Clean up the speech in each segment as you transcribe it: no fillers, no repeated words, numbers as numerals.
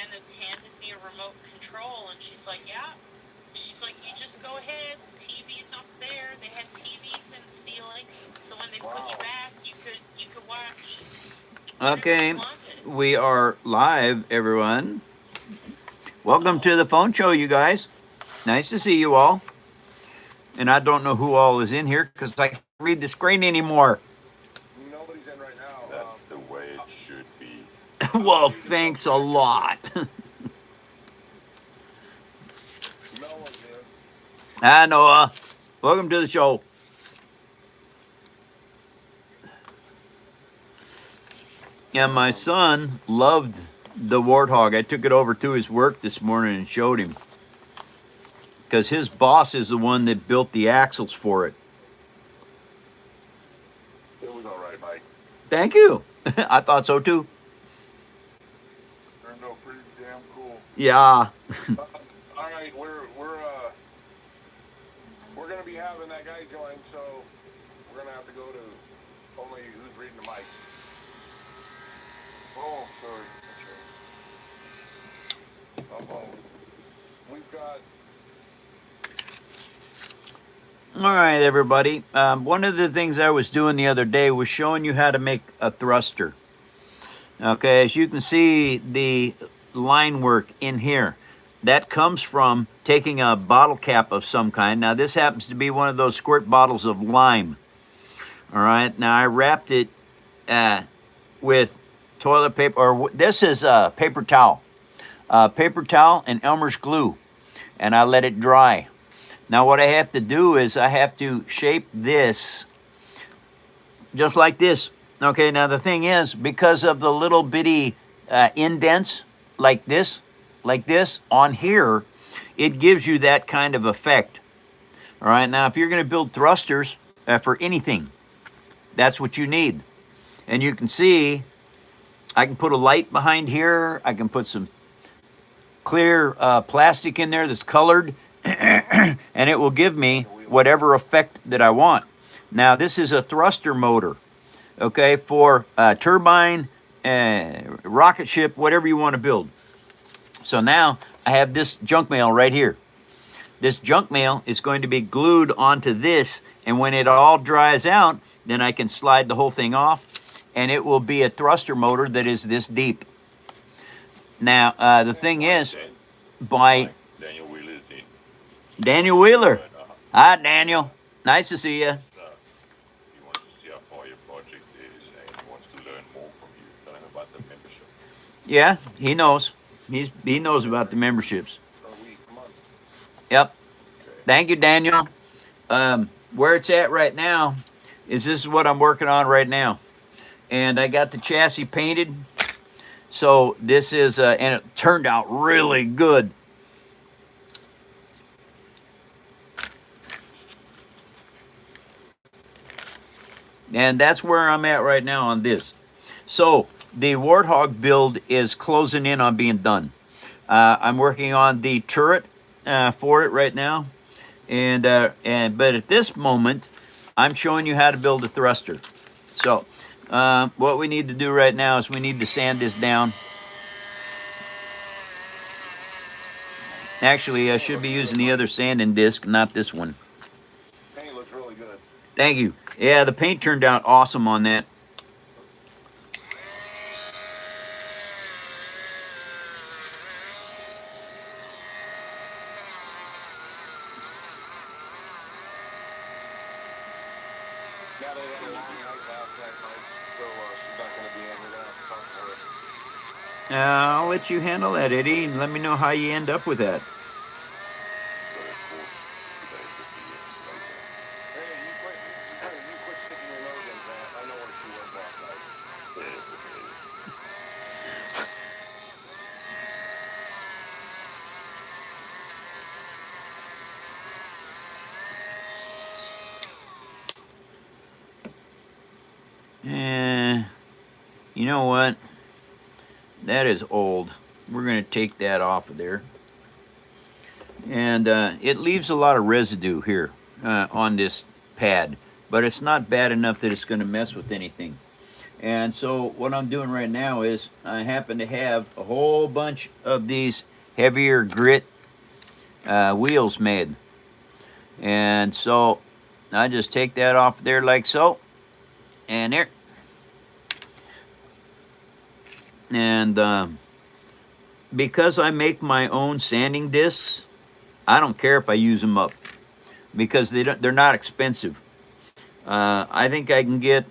Dennis handed me a remote control, and she's like, yeah. She's like, you just go ahead. TV's up there. They had TVs in the ceiling, so when they put you back, you could watch. Okay, we are live, everyone. Welcome to the phone show, you guys. Nice to see you all. And I don't know who all is in here because I can't read the screen anymore. Nobody's in right now. That's the way it should be. Well, thanks a lot. Noah's in. Hi, Noah. Welcome to the show. And my son loved the Warthog. I took it over to his work this morning and showed him. Because his boss is the one that built the axles for it. It was all right, Mike. Thank you. I thought so too. Turned out pretty damn cool. Yeah. All right, we're gonna be having that guy join, so we're gonna have to go to only who's reading the mic. Oh, sorry. We've got. All right, everybody. One of the things I was doing the other day was showing you how to make a thruster. Okay, as you can see, the line work in here, that comes from taking a bottle cap of some kind. Now, this happens to be one of those squirt bottles of lime. All right, now I wrapped it with toilet paper, or this is paper towel. Paper towel and Elmer's glue, and I let it dry. Now what I have to do is I have to shape this just like this. Okay, now the thing is, because of the little bitty indents like this on here, it gives you that kind of effect. All right, now if you're going to build thrusters for anything, that's what you need. And you can see I can put a light behind here. I can put some clear plastic in there that's colored, and it will give me whatever effect that I want. Now, this is a thruster motor, okay, for a turbine, rocket ship, whatever you want to build. So now I have this junk mail right here. This junk mail is going to be glued onto this, and when it all dries out, then I can slide the whole thing off, and it will be a thruster motor that is this deep. Now, the thing is, by Daniel Wheeler's in. Daniel Wheeler. Hi, Daniel. Nice to see you. He wants to see how far your project is and he wants to learn more from you. Tell him about the membership. Yeah, he knows. He knows about the memberships. A week, months. Yep. Thank you, Daniel. Where it's at right now is this is what I'm working on right now. And I got the chassis painted. So this is, and it turned out really good. And that's where I'm at right now on this. So the Warthog build is closing in on being done. I'm working on the turret for it right now. But at this moment, I'm showing you how to build a thruster. So what we need to do right now is we need to sand this down. Actually, I should be using the other sanding disc, not this one. Paint looks really good. Thank you. Yeah, the paint turned out awesome on that. Now they have a long night last night, Mike, so she's not going to be in. We're going to have to talk to her. I'll let you handle that, Eddie, and let me know how you end up with that. Hey, you quit sticking your nose in that. I know where she was last night. You know what? That is old. We're going to take that off of there. And it leaves a lot of residue here on this pad, but it's not bad enough that it's going to mess with anything. And so what I'm doing right now is I happen to have a whole bunch of these heavier grit wheels made. And so I just take that off there like so. And there. And because I make my own sanding discs, I don't care if I use them up because they're not expensive. I think I can get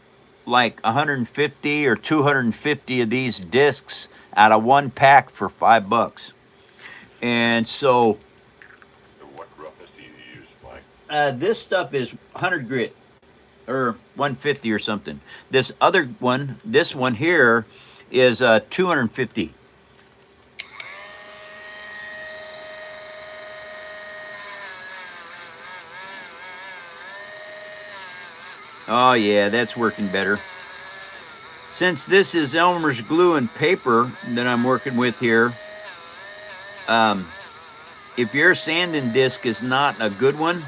like 150 or 250 of these discs out of one pack for $5. And so What roughness do you use, Mike? this stuff is 100 grit or 150 or something. This other one, this one here, is 250. Oh yeah, that's working better. Since this is Elmer's glue and paper that I'm working with here, if your sanding disc is not a good one,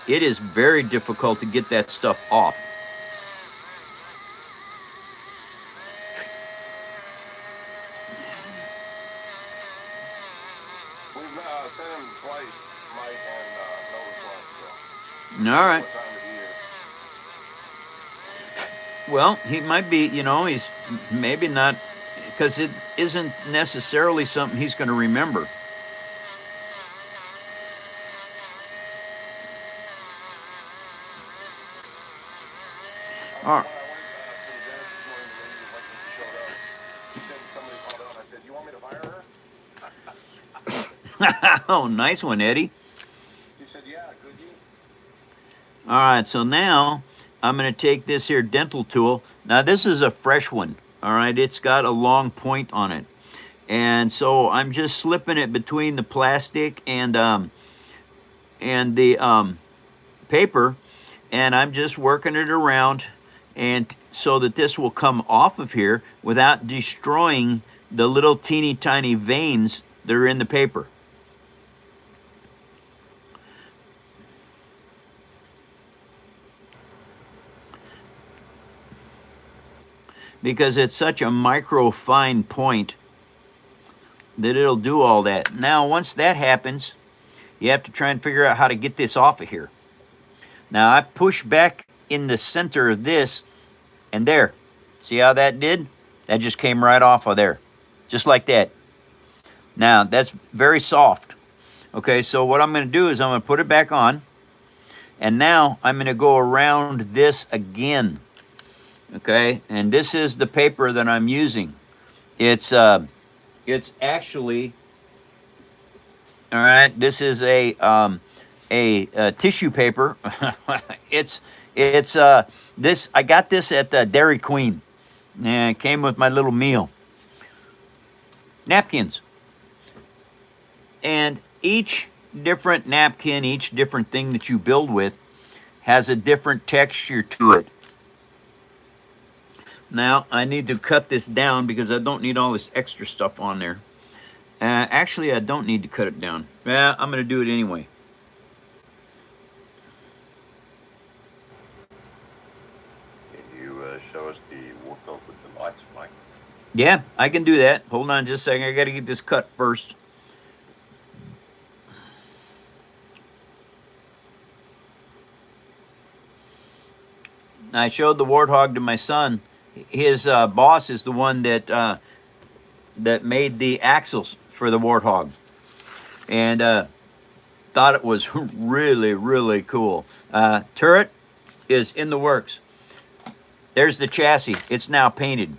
it is very difficult to get that stuff off. We've sent him twice, Mike, and no response. So. All right. What time of the year? Well, he might be, he's maybe not, because it isn't necessarily something he's going to remember. All right. Oh, nice one, Eddie. He said, yeah, could you? All right, so now I'm going to take this here dental tool. Now, this is a fresh one, all right? It's got a long point on it. And so I'm just slipping it between the plastic and the paper, and I'm just working it around and so that this will come off of here without destroying the little teeny tiny veins that are in the paper. Because it's such a micro fine point that it'll do all that. Now, once that happens, you have to try and figure out how to get this off of here. Now, I push back in the center of this, and there. See how that did? That just came right off of there, just like that. Now, that's very soft. Okay, so what I'm going to do is I'm going to put it back on, and now I'm going to go around this again. Okay, and this is the paper that I'm using. It's actually, all right, this is a tissue paper. it's this, I got this at the Dairy Queen, and it came with my little meal. Napkins. And each different napkin, each different thing that you build with has a different texture to it. Now, I need to cut this down because I don't need all this extra stuff on there. Actually, I don't need to cut it down. Yeah, I'm going to do it anyway. Can you show us the Warthog with the lights, Mike? Yeah, I can do that. Hold on just a second. I got to get this cut first. I showed the Warthog to my son. His boss is the one that that made the axles for the Warthog, and thought it was really, really cool. Turret is in the works. There's the chassis. It's now painted.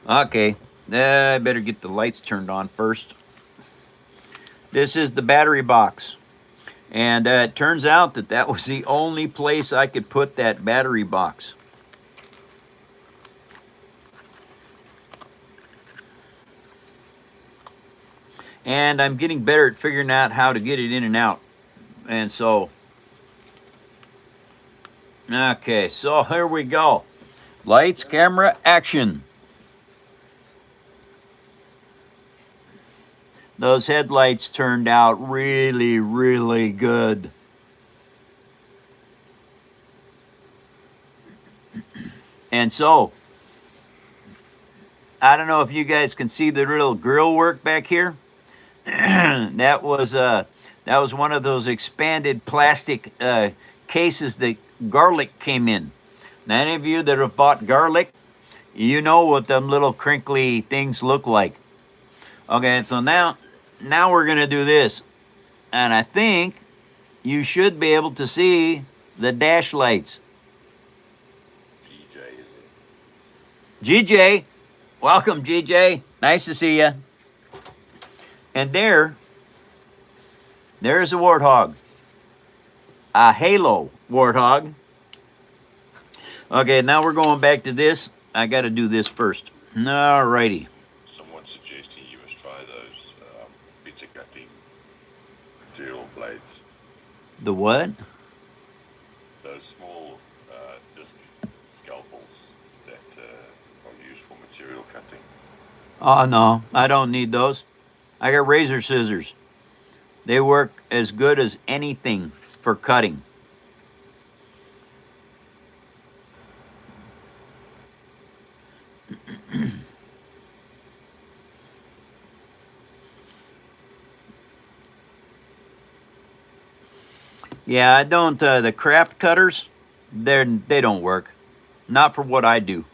Okay, I better get the lights turned on first. This is the battery box. And it turns out that that was the only place I could put that battery box. And I'm getting better at figuring out how to get it in and out. And so, okay, so here we go. Lights, camera, action. Those headlights turned out really, really good. And so, I don't know if you guys can see the little grill work back here. that was one of those expanded plastic cases that garlic came in. Now, any of you that have bought garlic, you know what them little crinkly things look like. Okay, so now we're gonna do this, and I think you should be able to see the dash lights. GJ is it? GJ, welcome, GJ. Nice to see you. And there's a Warthog, a Halo Warthog. Okay, now we're going back to this. I got to do this first. Alrighty. Someone suggesting you must try those bitter cutting drill blades. The what? Those small disc scalpels that are used for material cutting. Oh, no, I don't need those. I got razor scissors. They work as good as anything for cutting. Yeah, I don't, the craft cutters, they don't work. Not for what I do.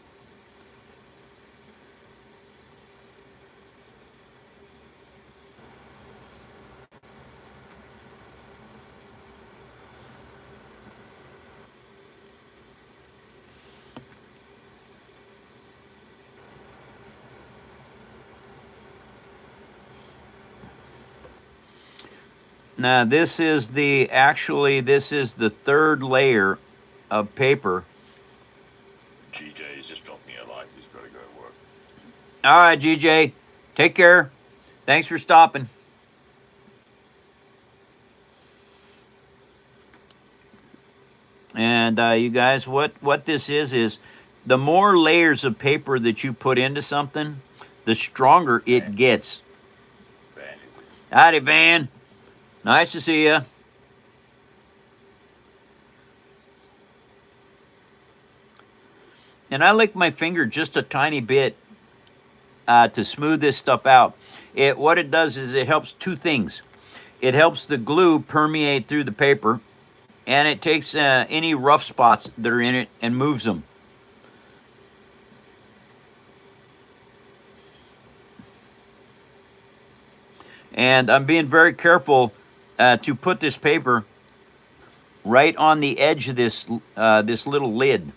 Now this is the third layer of paper. GJ has just dropped me a like. He's got to go to work. All right, GJ, take care. Thanks for stopping. And you guys, what this is the more layers of paper that you put into something, the stronger it gets. Van, is it? Howdy, Van. Nice to see you. And I lick my finger just a tiny bit to smooth this stuff out. What it does is it helps two things. It helps the glue permeate through the paper, and it takes any rough spots that are in it and moves them. And I'm being very careful to put this paper right on the edge of this little lid.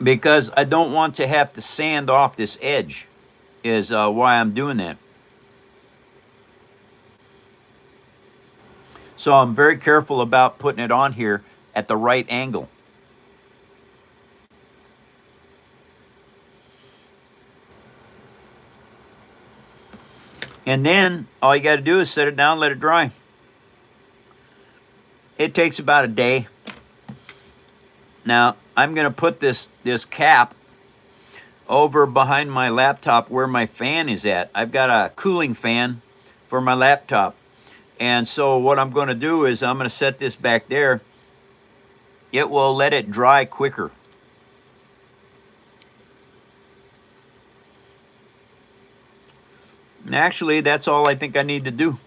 Because I don't want to have to sand off this edge, is why I'm doing that. So I'm very careful about putting it on here at the right angle. And then all you got to do is set it down, let it dry. It takes about a day. Now, I'm going to put this cap over behind my laptop where my fan is at. I've got a cooling fan for my laptop. And so what I'm going to do is I'm going to set this back there. It will let it dry quicker. And actually, that's all I think I need to do.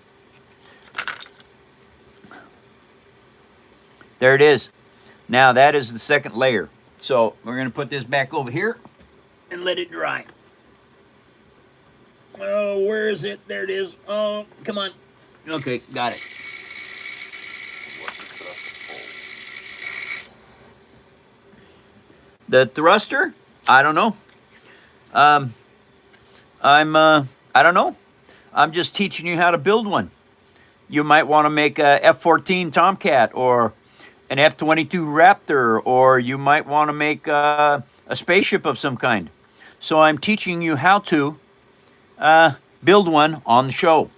There it is. Now that is the second layer. So we're going to put this back over here and let it dry. Oh, where is it? There it is. Oh, come on. Okay, got it. The thruster? I don't know. I don't know. I'm just teaching you how to build one. You might want to make a F-14 Tomcat or an F-22 Raptor, or you might want to make a spaceship of some kind. So I'm teaching you how to build one on the show.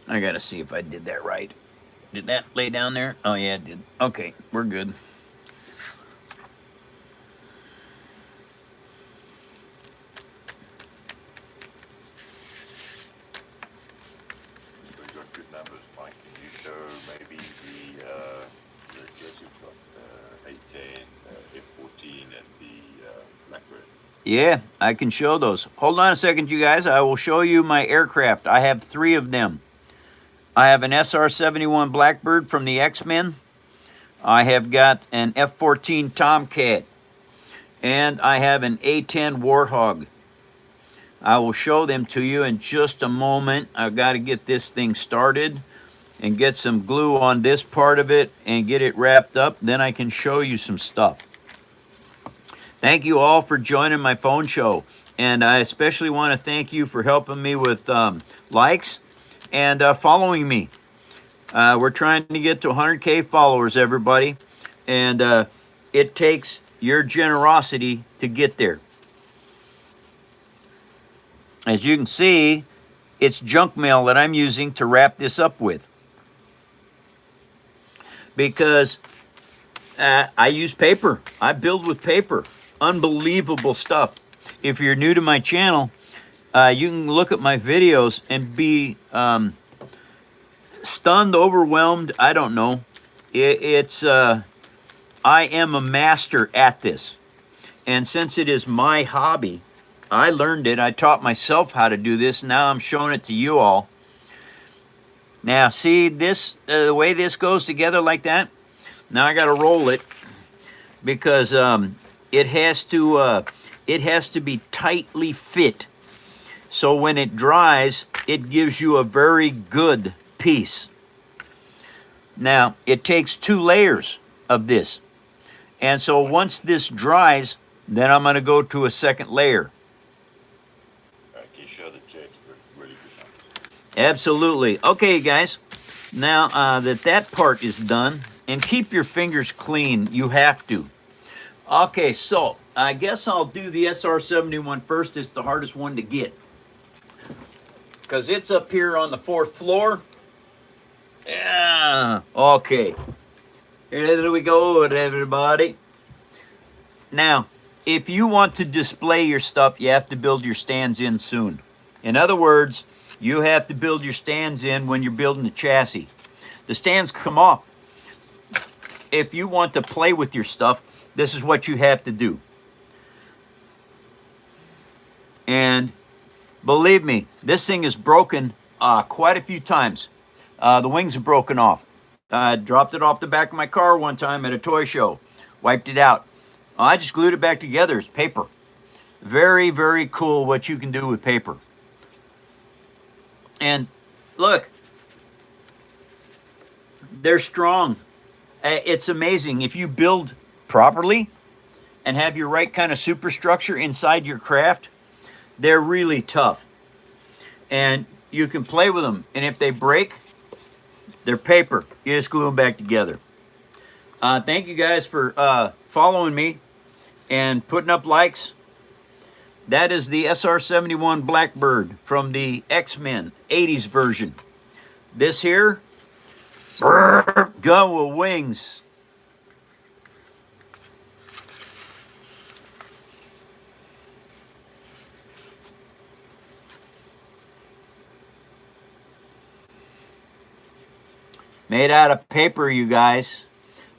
I gotta see if I did that right. Did that lay down there? Oh yeah, it did. Okay, we're good. Yeah, I can show those. Hold on a second, you guys. I will show you my aircraft. I have 3 of them. I have an SR-71 Blackbird from the X-Men. I have got an F-14 Tomcat. And I have an A-10 Warthog. I will show them to you in just a moment. I've got to get this thing started and get some glue on this part of it and get it wrapped up. Then I can show you some stuff. Thank you all for joining my phone show. And I especially want to thank you for helping me with likes and following me. We're trying to get to 100K followers, everybody. And it takes your generosity to get there. As you can see, it's junk mail that I'm using to wrap this up with. Because I use paper. I build with paper. Unbelievable stuff. If you're new to my channel, you can look at my videos and be stunned, overwhelmed. I don't know. I am a master at this. And since it is my hobby, I learned it. I taught myself how to do this. Now I'm showing it to you all. Now see this, the way this goes together like that? Now I got to roll it because it has to be tightly fit. So when it dries, it gives you a very good piece. Now it takes 2 layers of this. And so once this dries, then I'm going to go to a second layer. Can you show the jets really good numbers? Absolutely. Okay, guys. Now that part is done, and keep your fingers clean, you have to. Okay, so I guess I'll do the SR-71 first. It's the hardest one to get because it's up here on the 4th floor. Yeah. Okay. Here we go, everybody. Now, if you want to display your stuff, you have to build your stands in soon. In other words, you have to build your stands in when you're building the chassis. The stands come off. If you want to play with your stuff, this is what you have to do. And believe me, this thing is broken quite a few times. The wings are broken off. I dropped it off the back of my car one time at a toy show. Wiped it out. I just glued it back together. It's paper. Very, very cool what you can do with paper. And look, they're strong. It's amazing. If you build properly and have your right kind of superstructure inside your craft, they're really tough. And you can play with them. And if they break, they're paper. You just glue them back together. Thank you guys for following me and putting up likes. That is the SR-71 Blackbird from the X-Men 80s version. This here, gun with wings. Made out of paper, you guys.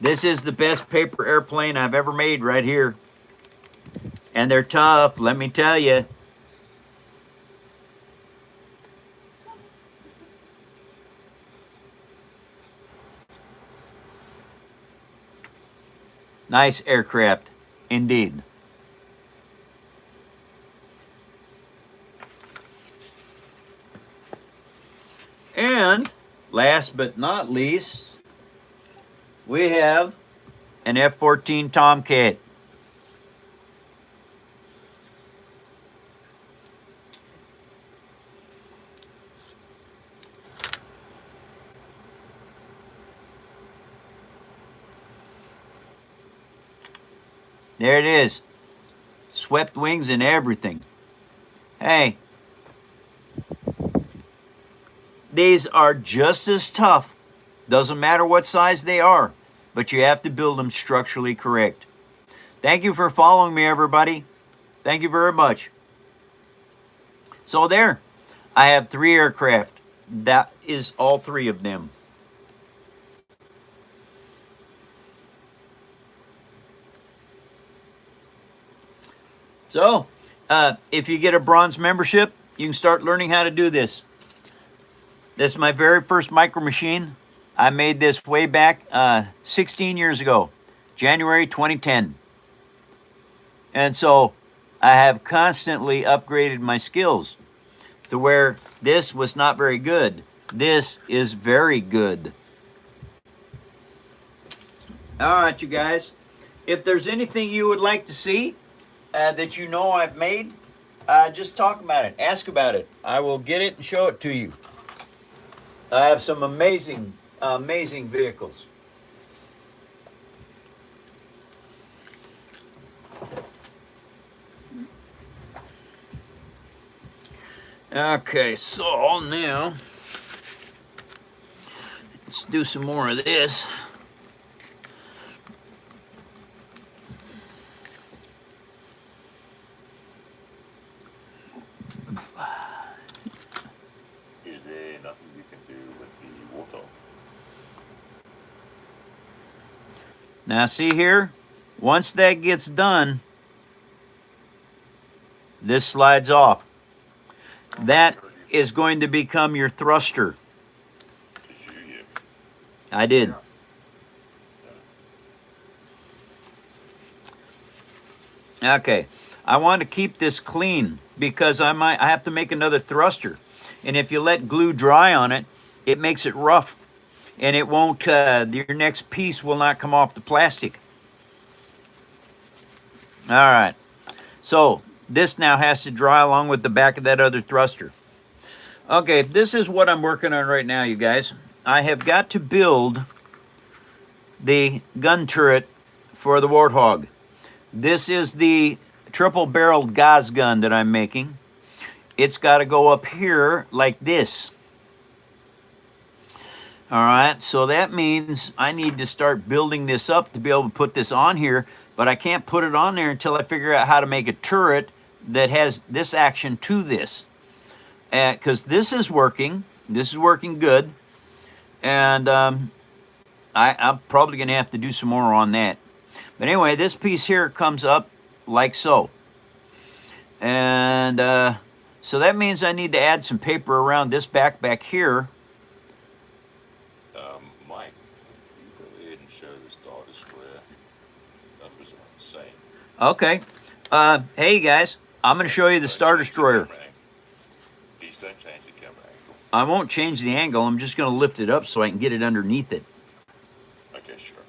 This is the best paper airplane I've ever made right here. And they're tough, let me tell you. Nice aircraft, indeed. And last but not least, we have an F-14 Tomcat. There it is. Swept wings and everything. Hey, these are just as tough. Doesn't matter what size they are, but you have to build them structurally correct. Thank you for following me, everybody. Thank you very much. So there, I have 3 aircraft. That is all 3 of them. So, if you get a bronze membership, you can start learning how to do this. This is my very first micro machine. I made this way back 16 years ago, January 2010. And so I have constantly upgraded my skills to where this was not very good. This is very good. All right, you guys. If there's anything you would like to see that you know I've made, just talk about it. Ask about it. I will get it and show it to you. I have some amazing, amazing vehicles. Okay, so now let's do some more of this. Is there nothing you can do with the Warthog? Now see here, once that gets done, this slides off. That is going to become your thruster. Did you hear me? I did. Okay, I want to keep this clean because I have to make another thruster. And if you let glue dry on it, it makes it rough. And it won't, your next piece will not come off the plastic. All right, so this now has to dry along with the back of that other thruster. Okay, this is what I'm working on right now, you guys. I have got to build the gun turret for the Warthog. This is the triple-barreled Gauss gun that I'm making. It's got to go up here like this. All right, so that means I need to start building this up to be able to put this on here, but I can't put it on there until I figure out how to make a turret that has this action to this. Because this is working good, and I'm probably going to have to do some more on that. But anyway, this piece here comes up like so. And so that means I need to add some paper around this back here. Mike, you go ahead and show the starter square. Numbers are the same. Okay. Hey, guys, I'm going to show you the Star Destroyer. Please don't change the camera angle. I won't change the angle. I'm just going to lift it up so I can get it underneath it. Okay, sure.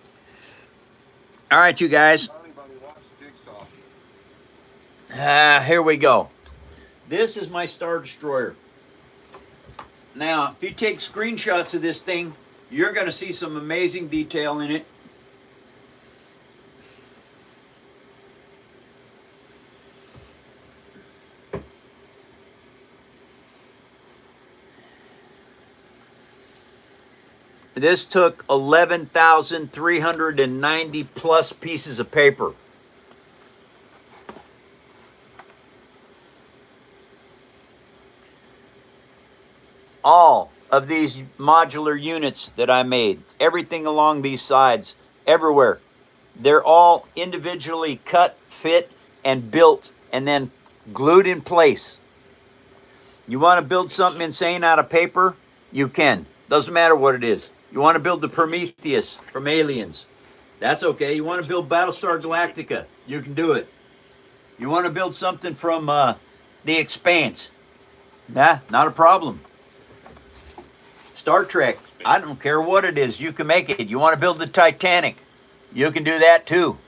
All right, you guys. Here we go. This is my Star Destroyer. Now, if you take screenshots of this thing, you're going to see some amazing detail in it. This took 11,390 plus pieces of paper. All of these modular units that I made, everything along these sides, everywhere, they're all individually cut, fit, and built, and then glued in place. You want to build something insane out of paper? You can. Doesn't matter what it is. You want to build the Prometheus from Aliens? That's okay. You want to build Battlestar Galactica? You can do it. You want to build something from The Expanse? Nah, not a problem. Star Trek, I don't care what it is. You can make it. You want to build the Titanic? You can do that too.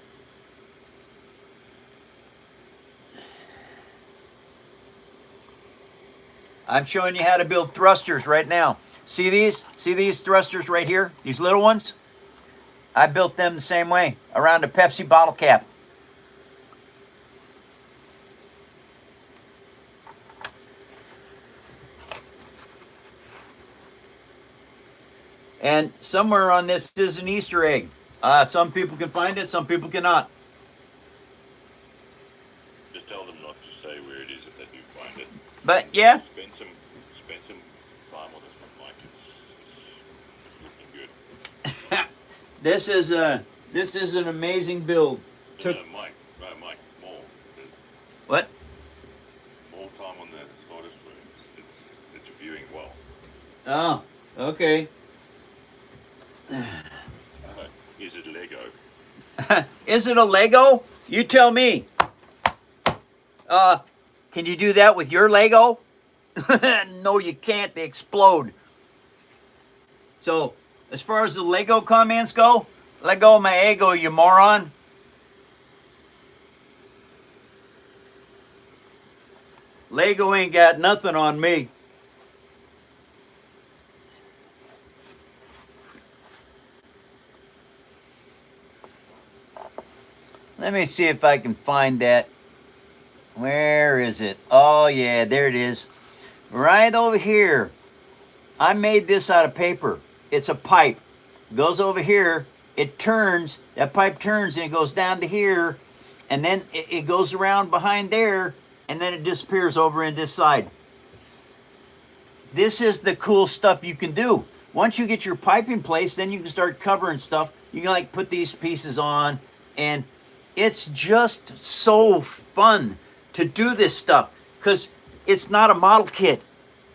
I'm showing you how to build thrusters right now. See these? See these thrusters right here? These little ones? I built them the same way, around a Pepsi bottle cap. And somewhere on this is an Easter egg. Some people can find it, some people cannot. Just tell them not to say where it is if they do find it. But yeah. Spend some time on this one, Mike. It's looking good. This is an amazing build. No, Mike, more. What? Oh, okay. Is it Lego? Is it a Lego? You tell me. Can you do that with your Lego? No, you can't. They explode. So, as far as the Lego comments go, let go of my ego, you moron. Lego ain't got nothing on me. Let me see if I can find that. Where is it? Oh, yeah, there it is. Right over here. I made this out of paper. It's a pipe. Goes over here. It turns. That pipe turns and it goes down to here. And then it goes around behind there. And then it disappears over in this side. This is the cool stuff you can do. Once you get your pipe in place, then you can start covering stuff. You can like put these pieces on. And it's just so fun to do this stuff. Because it's not a model kit.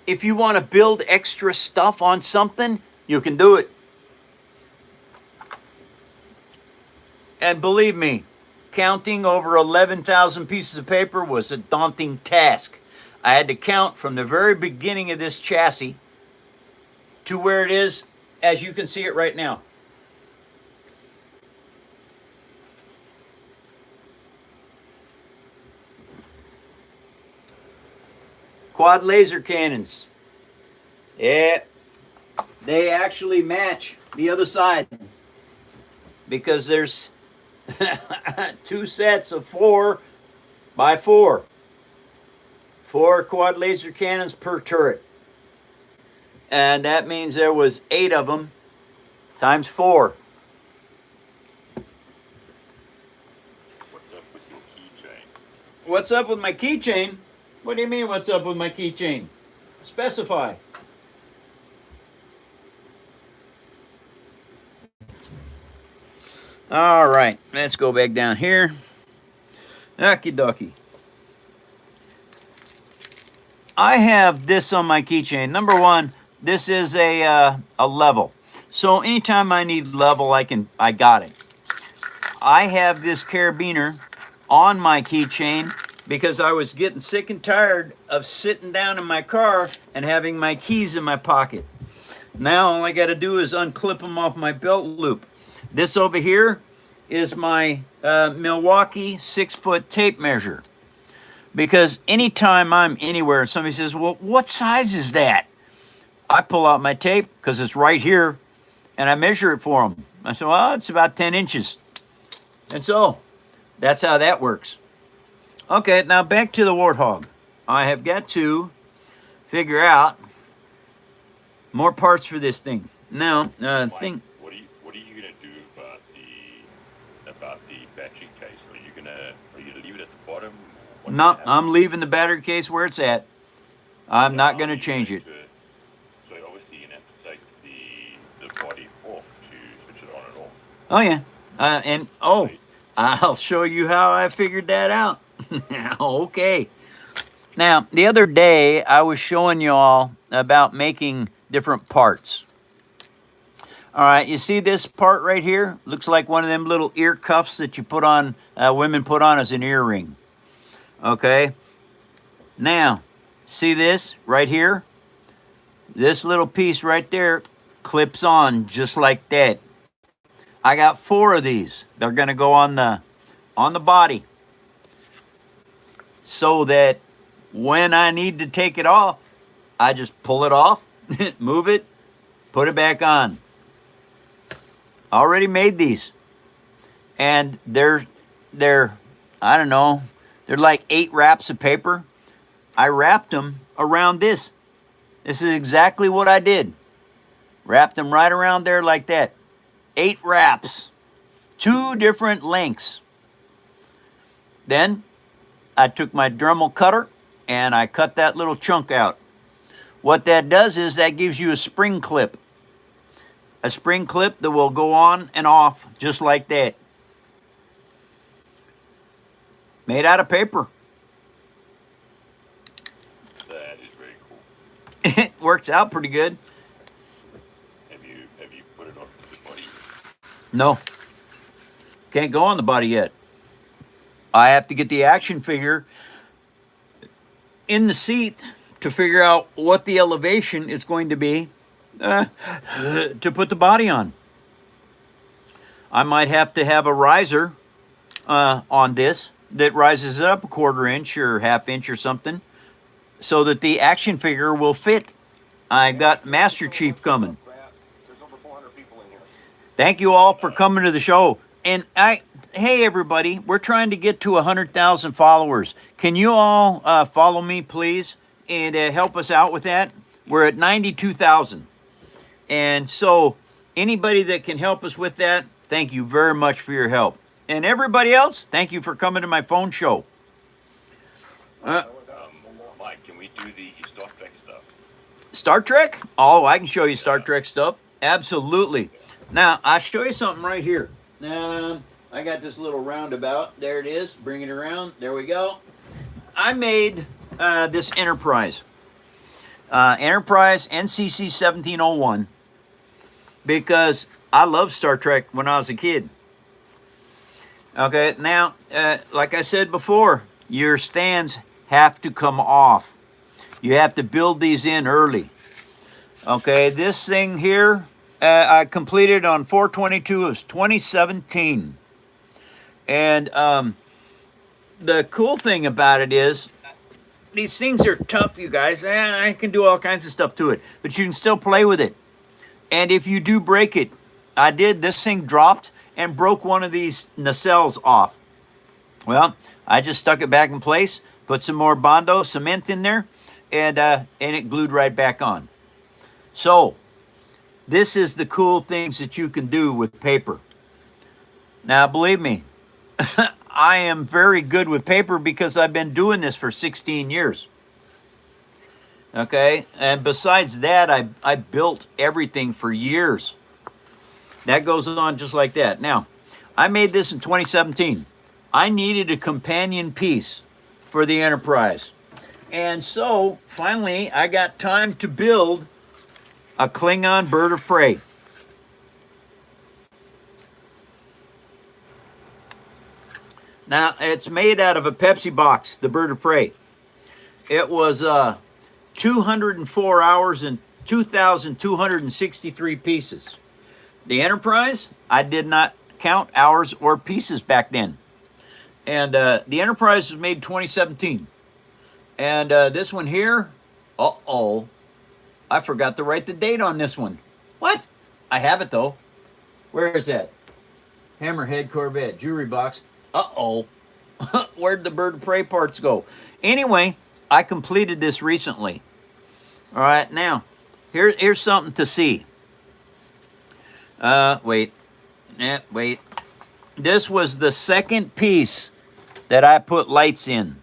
If you want to build extra stuff on something, you can do it. And believe me, counting over 11,000 pieces of paper was a daunting task. I had to count from the very beginning of this chassis to where it is, as you can see it right now. Quad laser cannons. Yeah, they actually match the other side because there's 2 sets of 4 by 4. 4 quad laser cannons per turret. And that means there was 8 of them times 4. What's up with your keychain? What's up with my keychain? What do you mean, what's up with my keychain? Specify. All right, let's go back down here. Okie dokie. I have this on my keychain. Number one, this is a level. So anytime I need level, I got it. I have this carabiner on my keychain because I was getting sick and tired of sitting down in my car and having my keys in my pocket. Now all I got to do is unclip them off my belt loop. This over here is my Milwaukee 6-foot tape measure. Because anytime I'm anywhere, somebody says, well, what size is that? I pull out my tape because it's right here and I measure it for them. I say, well, it's about 10 inches. And so that's how that works. Okay, now back to the Warthog. I have got to figure out more parts for this thing. Now, What are you gonna do about the battery case? Are you gonna leave it at the bottom? No, I'm leaving the battery case where it's at. I'm not going to change it. So obviously you're gonna have to take the body off to switch it on and off. Oh yeah, I'll show you how I figured that out. Okay. Now, the other day, I was showing y'all about making different parts. All right, you see this part right here? Looks like one of them little ear cuffs that you put on, women put on as an earring. Okay. Now, see this right here? This little piece right there clips on just like that. I got 4 of these. They're going to go on the body so that when I need to take it off, I just pull it off, move it, put it back on. Already made these. And they're I don't know, they're like 8 wraps of paper. I wrapped them around this. This is exactly what I did. Wrapped them right around there like that. 8 wraps. 2 different lengths. Then I took my Dremel cutter and I cut that little chunk out. What that does is that gives you a spring clip. A spring clip that will go on and off just like that. Made out of paper. That is very cool. It works out pretty good. No, can't go on the body yet. I have to get the action figure in the seat to figure out what the elevation is going to be to put the body on. I might have to have a riser on this that rises it up a 1/4 inch or 1/2 inch or something so that the action figure will fit. I got Master Chief coming. There's over 400 people in here. Thank you all for coming to the show. And hey everybody, we're trying to get to 100,000 followers. Can you all follow me, please, and help us out with that? We're at 92,000. And so anybody that can help us with that, thank you very much for your help. And everybody else, thank you for coming to my phone show. Mike, can we do the Star Trek stuff? Star Trek? Oh, I can show you Star Trek stuff. Absolutely. Now, I'll show you something right here. I got this little roundabout. There it is. Bring it around. There we go. I made this Enterprise. Enterprise NCC 1701 because I loved Star Trek when I was a kid. Okay, now, like I said before, your stands have to come off. You have to build these in early. Okay, this thing here, I completed on 4/22 of 2017. And the cool thing about it is, these things are tough, you guys. I can do all kinds of stuff to it, but you can still play with it. And if you do break it, I did, this thing dropped and broke one of these nacelles off. Well, I just stuck it back in place, put some more Bondo cement in there, and it glued right back on. So, this is the cool things that you can do with paper. Now, believe me, I am very good with paper because I've been doing this for 16 years. Okay, and besides that, I built everything for years. That goes on just like that. Now, I made this in 2017. I needed a companion piece for the Enterprise. And so, finally, I got time to build a Klingon bird of prey. Now, it's made out of a Pepsi box, the bird of prey. It was 204 hours and 2,263 pieces. The Enterprise, I did not count hours or pieces back then. And the Enterprise was made 2017. And this one here, I forgot to write the date on this one. What? I have it though. Where is that? Hammerhead Corvette, jewelry box. Where'd the bird of prey parts go? Anyway, I completed this recently. All right, now, here's something to see. Wait. This was the second piece that I put lights in.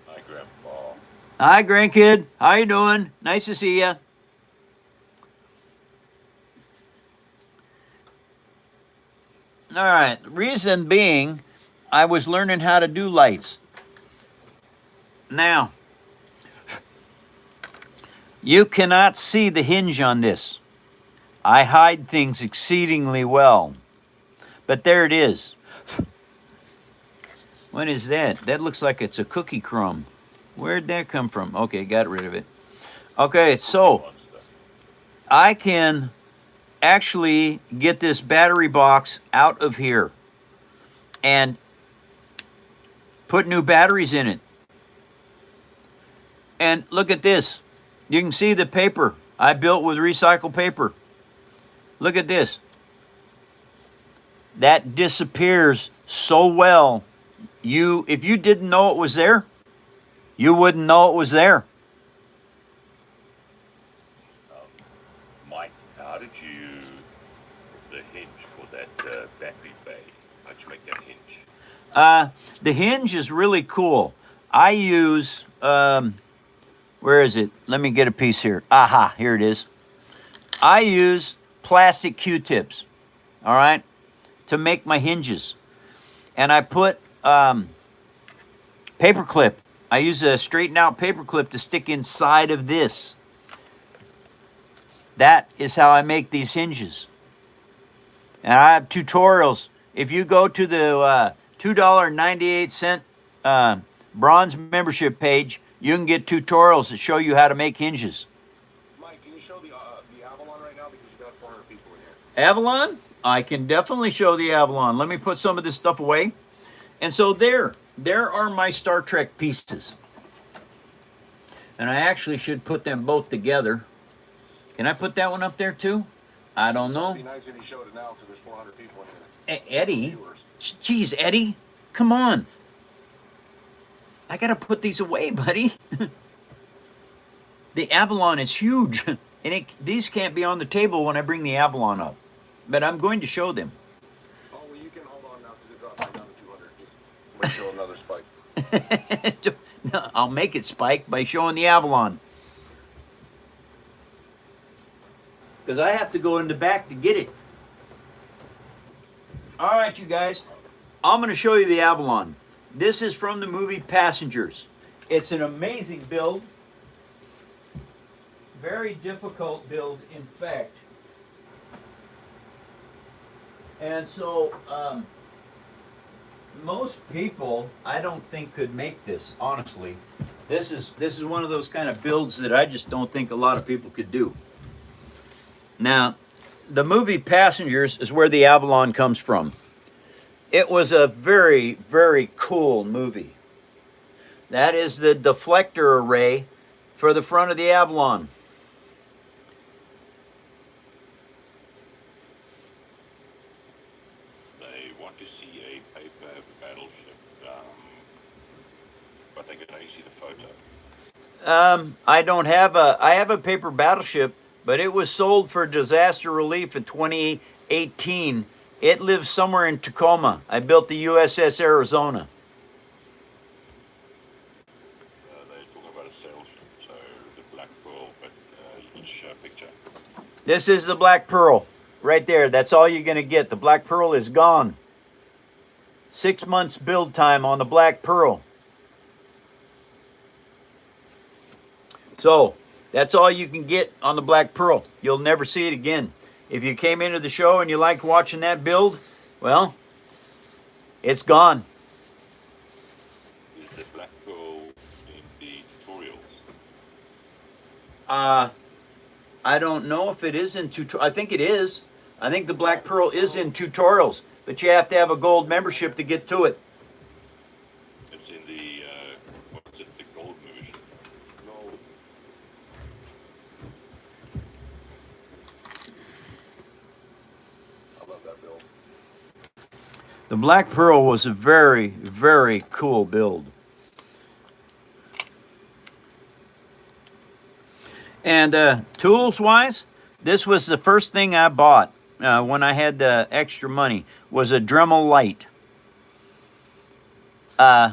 Hi, Grandpa. Hi, grandkid. How you doing? Nice to see you. All right. Reason being, I was learning how to do lights. Now, you cannot see the hinge on this. I hide things exceedingly well. But there it is. What is that? That looks like it's a cookie crumb. Where'd that come from? Okay, got rid of it. Okay, so I can actually get this battery box out of here and put new batteries in it. And look at this. You can see the paper I built with recycled paper. Look at this. That disappears so well. If you didn't know it was there, you wouldn't know it was there. Mike, how did you the hinge for that battery bay? How'd you make that hinge? The hinge is really cool. I use, where is it? Let me get a piece here. Aha, here it is. I use plastic Q-tips, all right, to make my hinges. And I put paper clip I use a straightened out paper clip to stick inside of this. That is how I make these hinges. And I have tutorials. If you go to the $2.98 bronze membership page, you can get tutorials that show you how to make hinges. Mike, can you show the Avalon right now, because you got 400 people in here? Avalon? I can definitely show the Avalon. Let me put some of this stuff away. And so there are my Star Trek pieces. And I actually should put them both together. Can I put that one up there too? I don't know. It'd be nice if you showed it now, because there's 400 people in here. Eddie? Geez, Eddie, come on. I gotta put these away, buddy. The Avalon is huge. And these can't be on the table when I bring the Avalon up. But I'm going to show them. Oh, well, you can hold on now, because it dropped right down to 200. Just might show another spike. No, I'll make it spike by showing the Avalon. Because I have to go in the back to get it. All right, you guys. I'm going to show you the Avalon. This is from the movie Passengers. It's an amazing build. Very difficult build, in fact. And so, most people, I don't think, could make this, honestly. This is one of those kind of builds that I just don't think a lot of people could do. Now, the movie Passengers is where the Avalon comes from. It was a very, very cool movie. That is the deflector array for the front of the Avalon. They want to see a paper battleship, but they can only see the photo. I have a paper battleship, but it was sold for disaster relief in 2018. It lives somewhere in Tacoma. I built the USS Arizona. They're talking about a sail ship, so the Black Pearl, but you can show a picture. This is the Black Pearl. Right there. That's all you're going to get. The Black Pearl is gone. 6 months build time on the Black Pearl. So, that's all you can get on the Black Pearl. You'll never see it again. If you came into the show and you liked watching that build, well, it's gone. Is the Black Pearl in the tutorials? I don't know if it is in tutorials. I think it is. I think the Black Pearl is in tutorials, but you have to have a gold membership to get to it. It's in the, what's it, the gold membership? No. I love that build. The Black Pearl was a very, very cool build. And tools-wise, this was the first thing I bought when I had the extra money, was a Dremel light.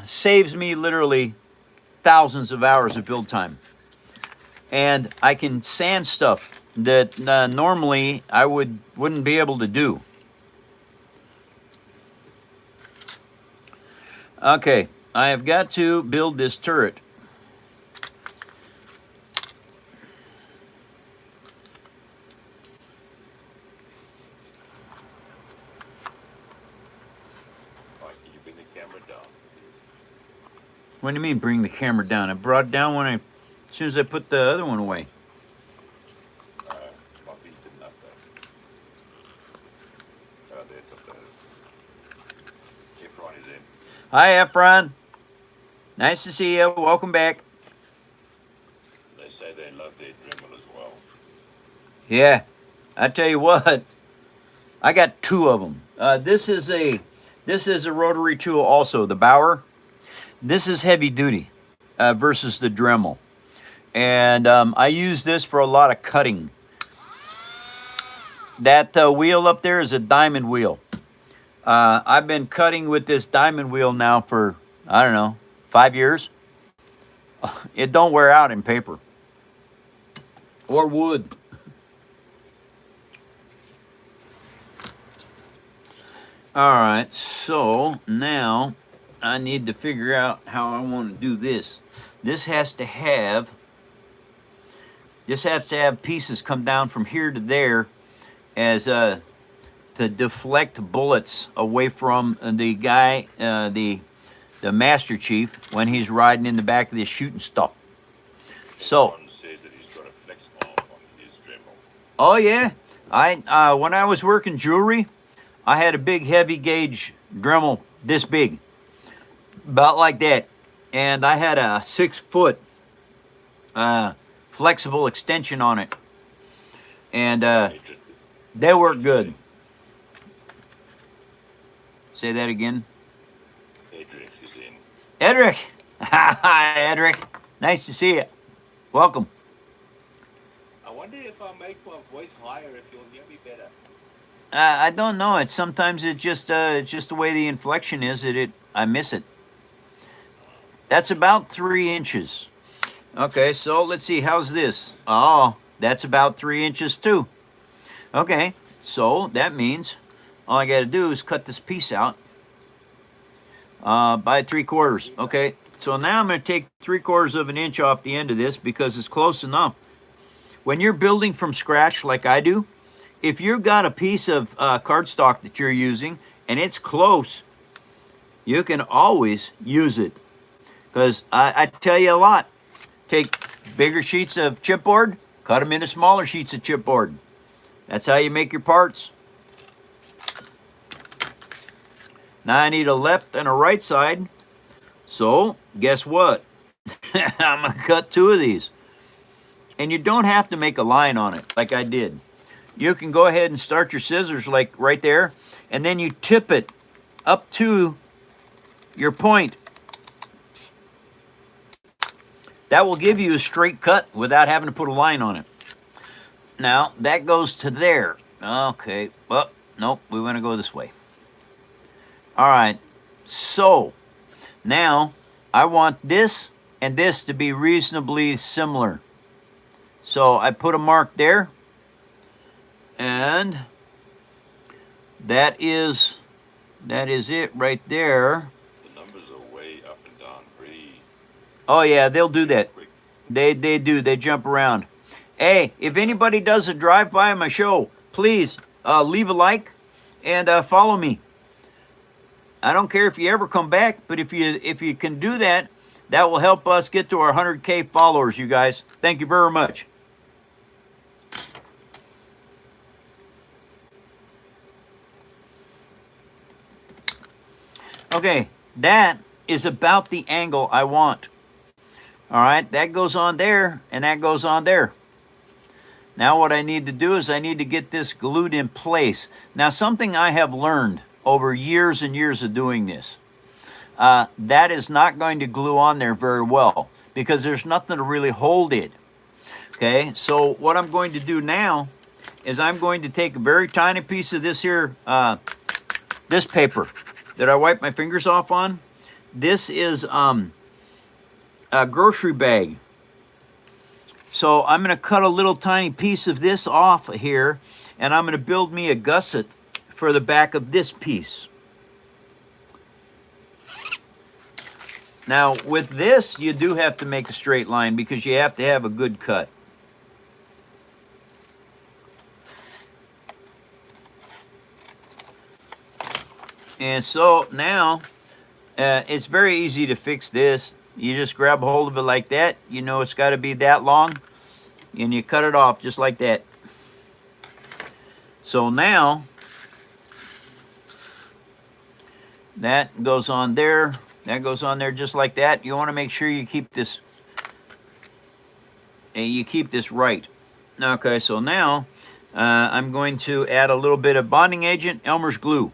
Saves me literally thousands of hours of build time. And I can sand stuff that normally I wouldn't be able to do. Okay, I have got to build this turret. Can you bring the camera down? What do you mean bring the camera down? I brought it down as soon as I put the other one away. My feet didn't up there. Oh, there's up there. Efron is in. Hi, Efron. Nice to see you. Welcome back. They say they love their Dremel as well. Yeah, I tell you what, I got two of them. This is a rotary tool also, the Bauer. This is heavy duty versus the Dremel. And I use this for a lot of cutting. That wheel up there is a diamond wheel. I've been cutting with this diamond wheel now for, I don't know, 5 years. It don't wear out in paper. Or wood. All right, so now I need to figure out how I want to do this. This has to have pieces come down from here to there as to deflect bullets away from the guy, the Master Chief, when he's riding in the back of this shooting stuff. So. Everyone says that he's got a flex arm on his Dremel. Oh yeah, when I was working jewelry, I had a big heavy gauge Dremel this big, about like that, and I had a 6-foot flexible extension on it, and they work good. Say that again. Edric is in. Edric, hi Edric, nice to see you. Welcome. I wonder if I make my voice higher, if you'll hear me better. I don't know. It's sometimes it's just the way the inflection is that I miss it. That's about 3 inches. Okay, so let's see. How's this? Oh, that's about 3 inches too. Okay, so that means all I got to do is cut this piece out by 3/4. Okay, so now I'm going to take 3/4 of an inch off the end of this because it's close enough. When you're building from scratch like I do, if you've got a piece of cardstock that you're using and it's close, you can always use it. Because I tell you a lot. Take bigger sheets of chipboard, cut them into smaller sheets of chipboard. That's how you make your parts. Now I need a left and a right side. So guess what? I'm going to cut 2 of these. And you don't have to make a line on it like I did. You can go ahead and start your scissors like right there, and then you tip it up to your point. That will give you a straight cut without having to put a line on it. Now, that goes to there. Okay, well, nope, we want to go this way. All right, so now I want this and this to be reasonably similar. So I put a mark there, and that is it right there. The numbers are way up and down pretty. Oh yeah, they'll do that. Quick. They do. They jump around. Hey, if anybody does a drive-by on my show, please leave a like and follow me. I don't care if you ever come back, but if you can do that, that will help us get to our 100K followers, you guys. Thank you very much. Okay, that is about the angle I want. All right, that goes on there, and that goes on there. Now what I need to do is I need to get this glued in place. Now something I have learned over years and years of doing this, that is not going to glue on there very well because there's nothing to really hold it. Okay, so what I'm going to do now is I'm going to take a very tiny piece of this here, this paper that I wipe my fingers off on. This is a grocery bag. So I'm going to cut a little tiny piece of this off here, and I'm going to build me a gusset for the back of this piece. Now with this, you do have to make a straight line because you have to have a good cut. And so now, it's very easy to fix this. You just grab a hold of it like that. You know it's got to be that long. And you cut it off just like that. So now, that goes on there. That goes on there just like that. You want to make sure you keep this, right. Okay, so now I'm going to add a little bit of bonding agent, Elmer's glue.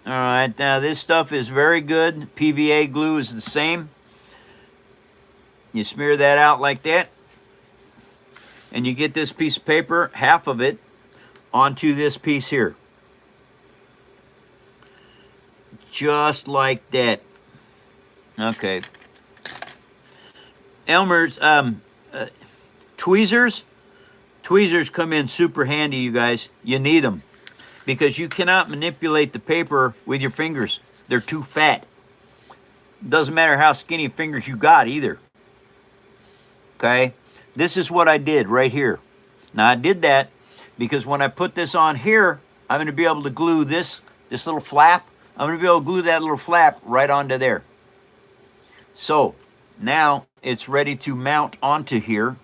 All right, now this stuff is very good. PVA glue is the same. You smear that out like that, and you get this piece of paper, half of it, onto this piece here. Just like that. Okay. Elmer's tweezers. Tweezers come in super handy, you guys. You need them because you cannot manipulate the paper with your fingers. They're too fat. Doesn't matter how skinny fingers you got either. Okay? This is what I did right here. Now I did that because when I put this on here, I'm going to be able to glue this little flap. I'm going to be able to glue that little flap right onto there. So now it's ready to mount onto here.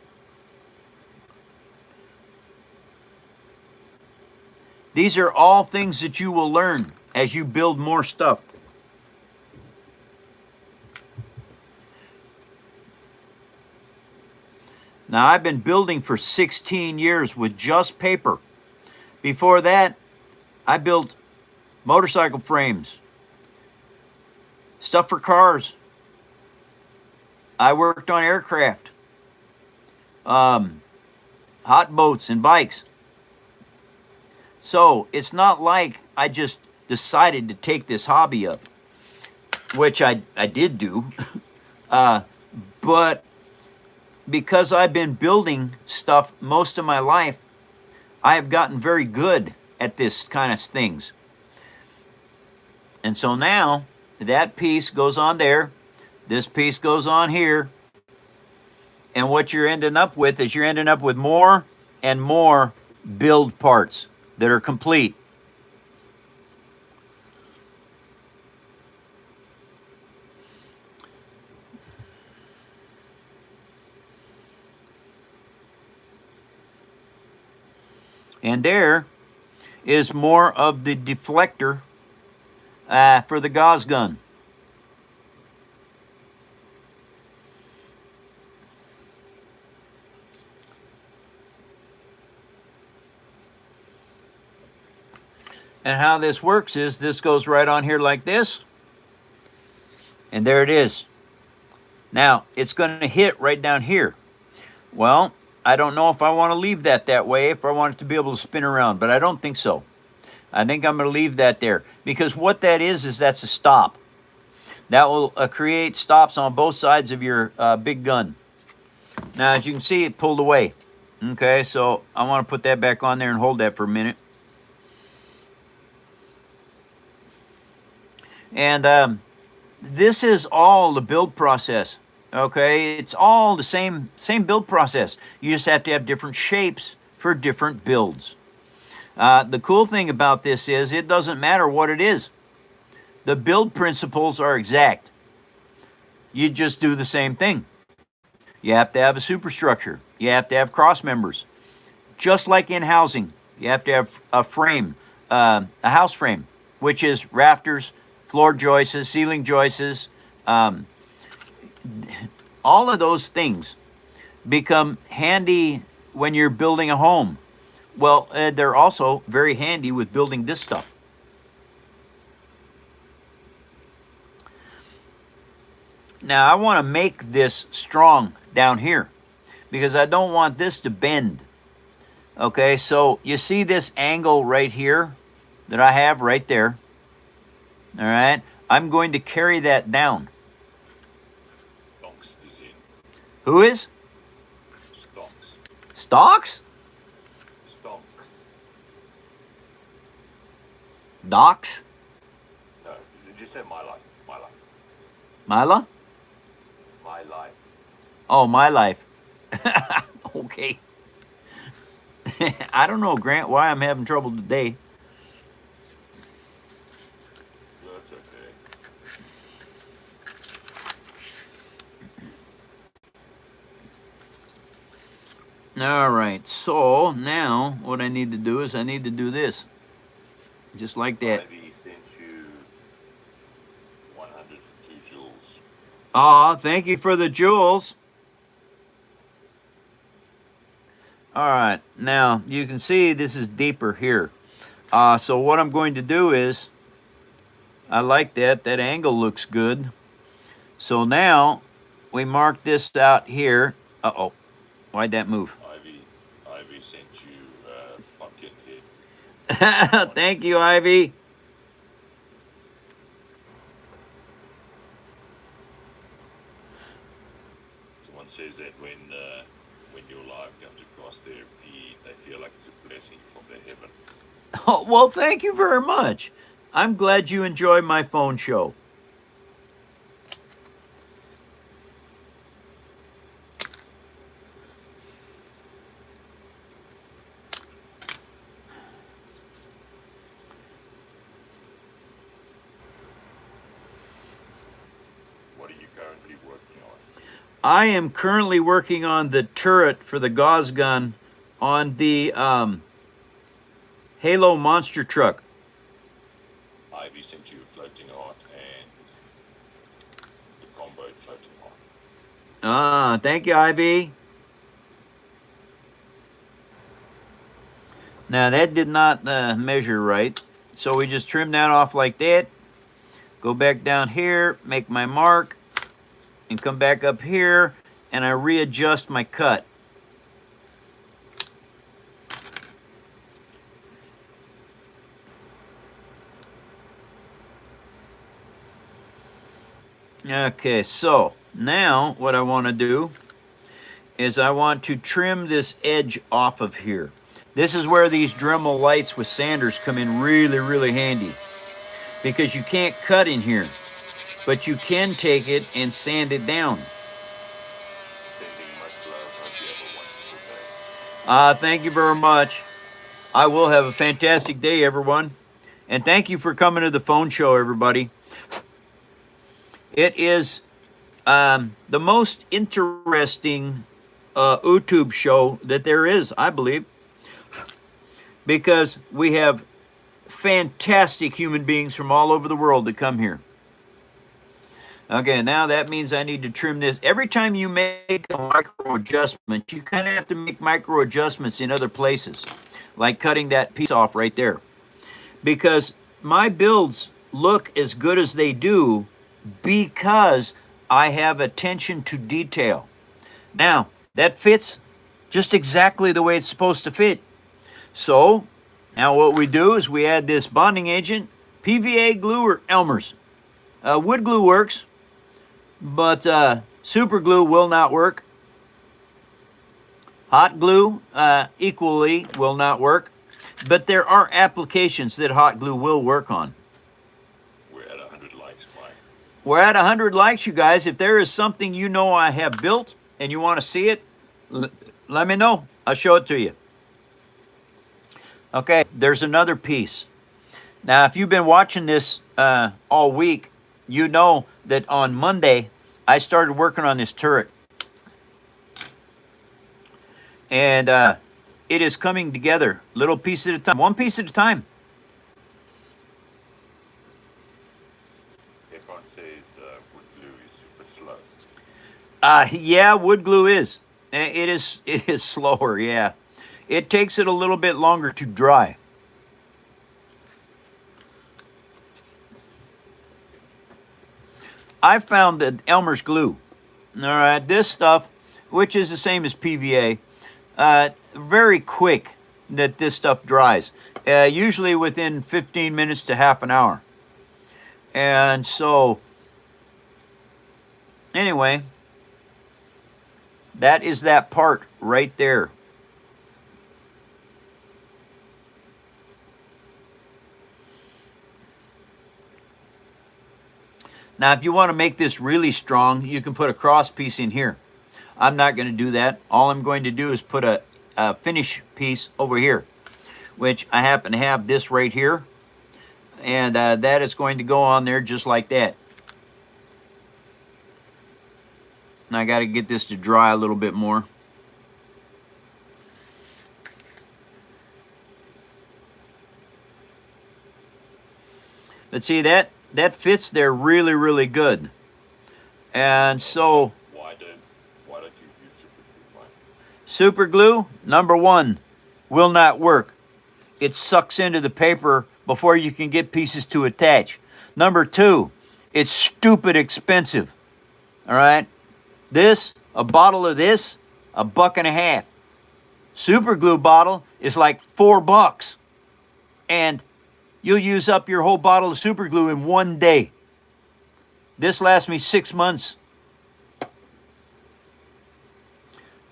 These are all things that you will learn as you build more stuff. Now, I've been building for 16 years with just paper. Before that, I built motorcycle frames, stuff for cars. I worked on aircraft, hot boats and bikes. So it's not like I just decided to take this hobby up, which I did do, but because I've been building stuff most of my life, I have gotten very good at this kind of things. And so now that piece goes on there, this piece goes on here, and what you're ending up with is you're ending up with more and more build parts that are complete. And there is more of the deflector for the gauze gun. And how this works is this goes right on here like this. And there it is. Now, it's going to hit right down here. Well, I don't know if I want to leave that way, if I want it to be able to spin around, but I don't think so. I think I'm going to leave that there, because what that is that's a stop. That will create stops on both sides of your big gun. Now, as you can see, it pulled away. Okay, so I want to put that back on there and hold that for a minute. And this is all the build process. Okay, it's all the same build process. You just have to have different shapes for different builds. The cool thing about this is it doesn't matter what it is. The build principles are exact. You just do the same thing. You have to have a superstructure. You have to have cross members. Just like in housing, you have to have a frame, a house frame, which is rafters, floor joists, ceiling joists, all of those things become handy when you're building a home. Well, they're also very handy with building this stuff. Now, I want to make this strong down here because I don't want this to bend. Okay, so you see this angle right here that I have right there. All right, I'm going to carry that down. Who is? Stocks. Stocks? Stocks. Docs? No, just say my life. My life. Mila? My life. Oh, my life. Okay. I don't know, Grant, why I'm having trouble today. That's okay. All right, so now what I need to do is I need to do this. Just like that. Maybe he sent you 102 joules. Aw, thank you for the jewels. All right, now you can see this is deeper here. So what I'm going to do is, I like that angle looks good. So now we mark this out here. Uh-oh, why'd that move? Ivy sent you pumpkin head. Thank you, Ivy. Someone says that when your life comes across their feed, they feel like it's a blessing from the heavens. Oh, well, thank you very much. I'm glad you enjoy my phone show. currently working on? I am currently working on the turret for the Gauss gun on the Halo monster truck. Ivy sent you a floating art and the combo floating art. Ah, thank you, Ivy. Now that did not measure right, so we just trim that off like that. Go back down here, make my mark, and come back up here, and I readjust my cut. Okay, so now what I want to do is I want to trim this edge off of here. This is where these Dremel lights with sanders come in really, really handy, because you can't cut in here, but you can take it and sand it down. Sending much love. Hope you have a wonderful day. Thank you very much. I will have a fantastic day, everyone. And thank you for coming to the phone show, everybody. It is the most interesting YouTube show that there is, I believe, because we have fantastic human beings from all over the world that come here. Okay, now that means I need to trim this. Every time you make a micro adjustment, you kind of have to make micro adjustments in other places, like cutting that piece off right there. Because my builds look as good as they do because I have attention to detail. Now, that fits just exactly the way it's supposed to fit. So, now what we do is we add this bonding agent, PVA glue or Elmer's. Wood glue works, but super glue will not work. Hot glue equally will not work, but there are applications that hot glue will work on. We're at 100 likes, Mike. We're at 100 likes, you guys. If there is something you know I have built and you want to see it, let me know. I'll show it to you. Okay, there's another piece. Now, if you've been watching this all week, you know that on Monday, I started working on this turret. And it is coming together, little piece at a time, one piece at a time. Everyone says wood glue is super slow. Yeah, wood glue is. It is slower, yeah. It takes it a little bit longer to dry. I found that Elmer's glue, all right, this stuff, which is the same as PVA, very quick that this stuff dries, usually within 15 minutes to half an hour. And so, anyway, that is that part right there. Now, if you want to make this really strong, you can put a cross piece in here. I'm not going to do that. All I'm going to do is put a finish piece over here, which I happen to have this right here. And that is going to go on there just like that. And I got to get this to dry a little bit more. But see, that fits there really, really good. And so Why don't you use super glue, Mike? super glue, number one, will not work. It sucks into the paper before you can get pieces to attach. Number two, it's stupid expensive. All right? A bottle of this, $1.50. Super glue bottle is like $4. And you'll use up your whole bottle of super glue in one day. This lasts me 6 months.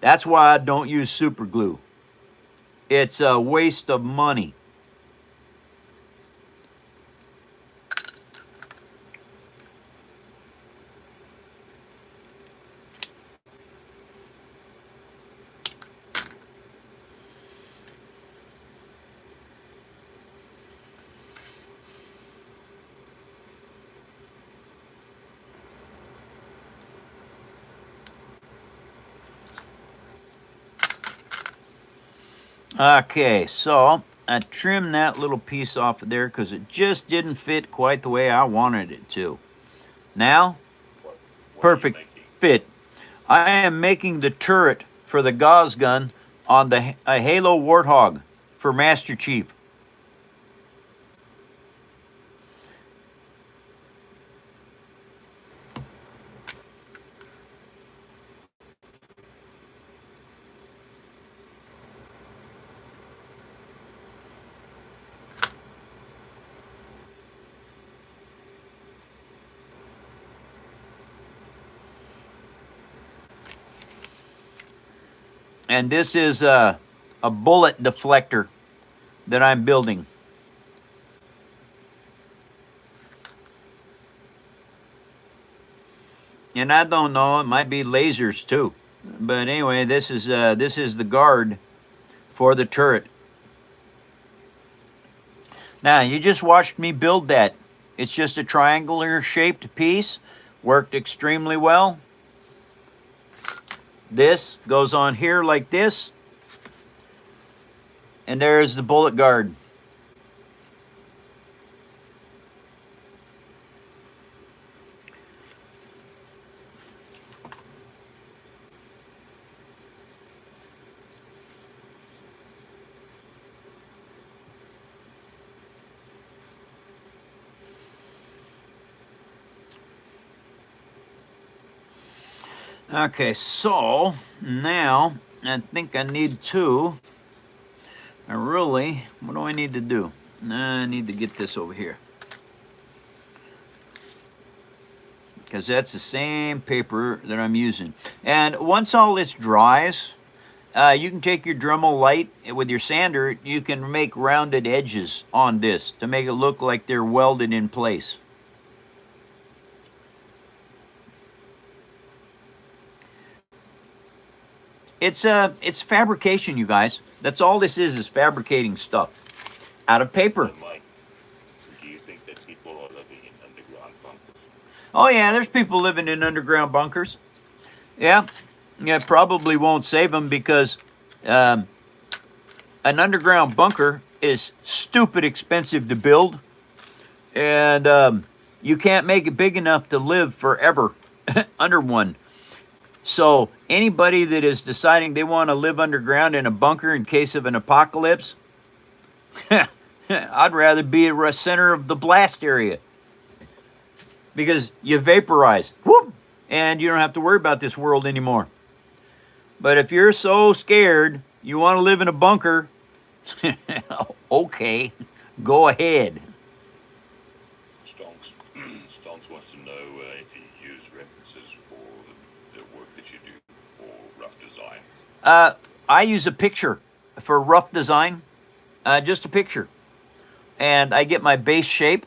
That's why I don't use super glue. It's a waste of money. Okay, so I trimmed that little piece off of there because it just didn't fit quite the way I wanted it to. Now, What are you perfect making? fit. I am making the turret for the Gauss gun on the Halo Warthog for Master Chief. And this is a bullet deflector that I'm building. And I don't know, it might be lasers too. But anyway, this is the guard for the turret. Now, you just watched me build that. It's just a triangular shaped piece. Worked extremely well. This goes on here like this. And there's the bullet guard. Okay, so now I think I need to. What do I need to do? I need to get this over here. Because that's the same paper that I'm using. And once all this dries, you can take your Dremel light with your sander, you can make rounded edges on this to make it look like they're welded in place. It's fabrication, you guys. That's all this is fabricating stuff out of paper. So, Mike, do you think that people are living in underground bunkers? Oh yeah, there's people living in underground bunkers. Yeah, it probably won't save them because an underground bunker is stupid expensive to build, and you can't make it big enough to live forever under one. So anybody that is deciding they want to live underground in a bunker in case of an apocalypse, I'd rather be at the center of the blast area because you vaporize, whoop, and you don't have to worry about this world anymore. But if you're so scared you want to live in a bunker, okay, go ahead. Stonks wants to know if you use references for the work that you do for rough designs. I use a picture for rough design, just a picture. And I get my base shape.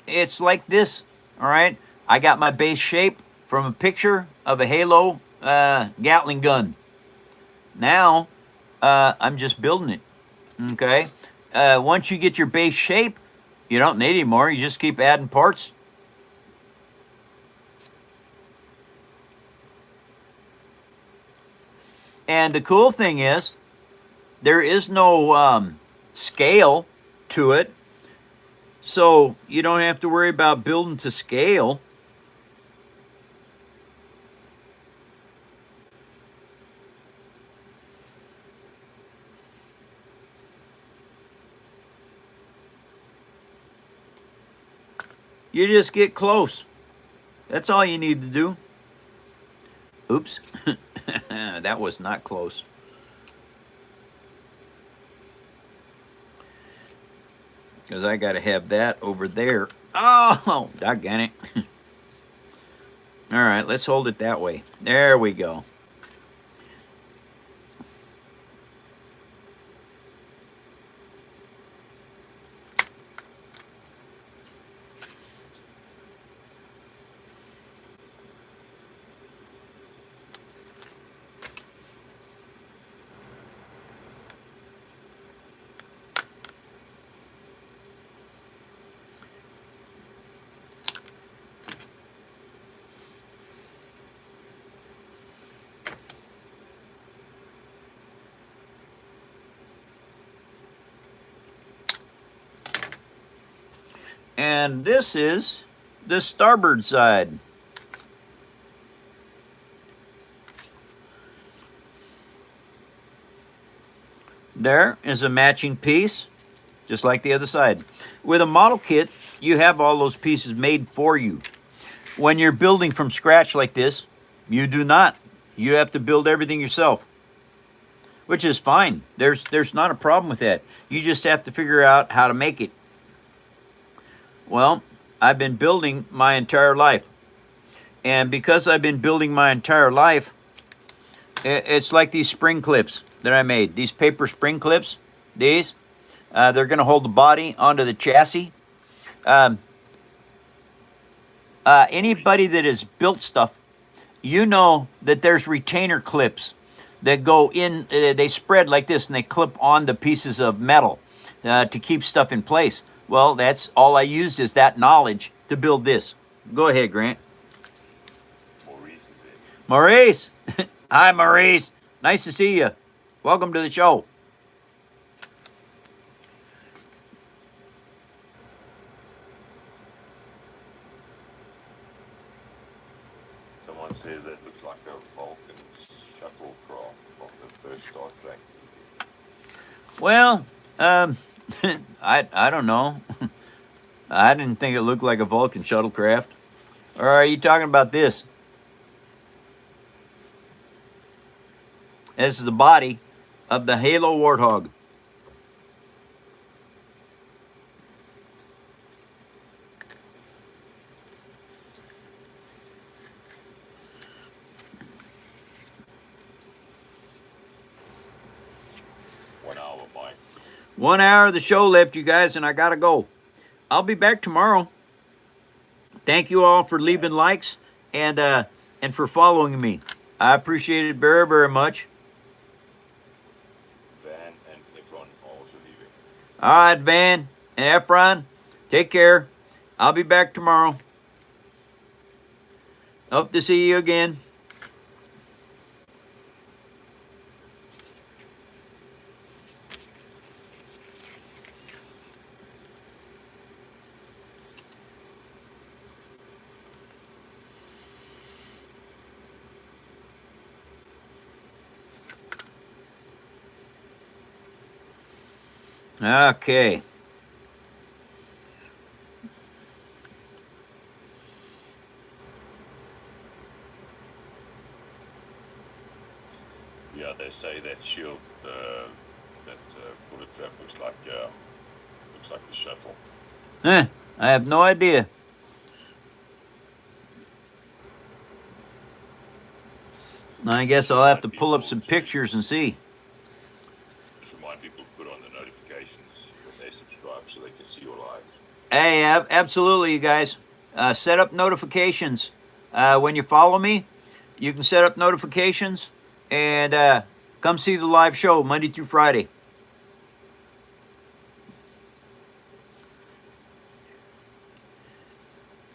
It's like this, all right? I got my base shape from a picture of a Halo Gatling gun. Now, I'm just building it, okay? Once you get your base shape, you don't need any more. You just keep adding parts. And the cool thing is, there is no scale to it. So you don't have to worry about building to scale. You just get close. That's all you need to do. Oops. That was not close. Because I got to have that over there. Oh, doggone it. All right, let's hold it that way. There we go. And this is the starboard side. There is a matching piece, just like the other side. With a model kit, you have all those pieces made for you. When you're building from scratch like this, you do not. You have to build everything yourself, which is fine. There's not a problem with that. You just have to figure out how to make it. Well, I've been building my entire life. And because I've been building my entire life, it's like these spring clips that I made. These paper spring clips, these, they're going to hold the body onto the chassis. Anybody that has built stuff, you know that there's retainer clips that go in, they spread like this and they clip onto pieces of metal to keep stuff in place. Well, that's all I used is that knowledge to build this. Go ahead, Grant. Maurice is in. Maurice! Hi, Maurice. Nice to see you. Welcome to the show. Someone says that looks like a Vulcan shuttlecraft from the first Star Trek movie. Well, I don't know. I didn't think it looked like a Vulcan shuttlecraft. Or are you talking about this? This is the body of the Halo Warthog. Mike. 1 hour of the show left, you guys, and I gotta go. I'll be back tomorrow. Thank you all for leaving likes and for following me. I appreciate it very, very much. Van and Efron also leaving. All right, Van and Efron, take care. I'll be back tomorrow. Hope to see you again. Okay. Yeah, they say that shield, that bullet trap looks like the shuttle. I have no idea. I guess I'll have to pull up some pictures and see. Just remind people to put on the notifications when they subscribe so they can see your lives. Hey, absolutely, you guys. Set up notifications. When you follow me, you can set up notifications and come see the live show Monday through Friday.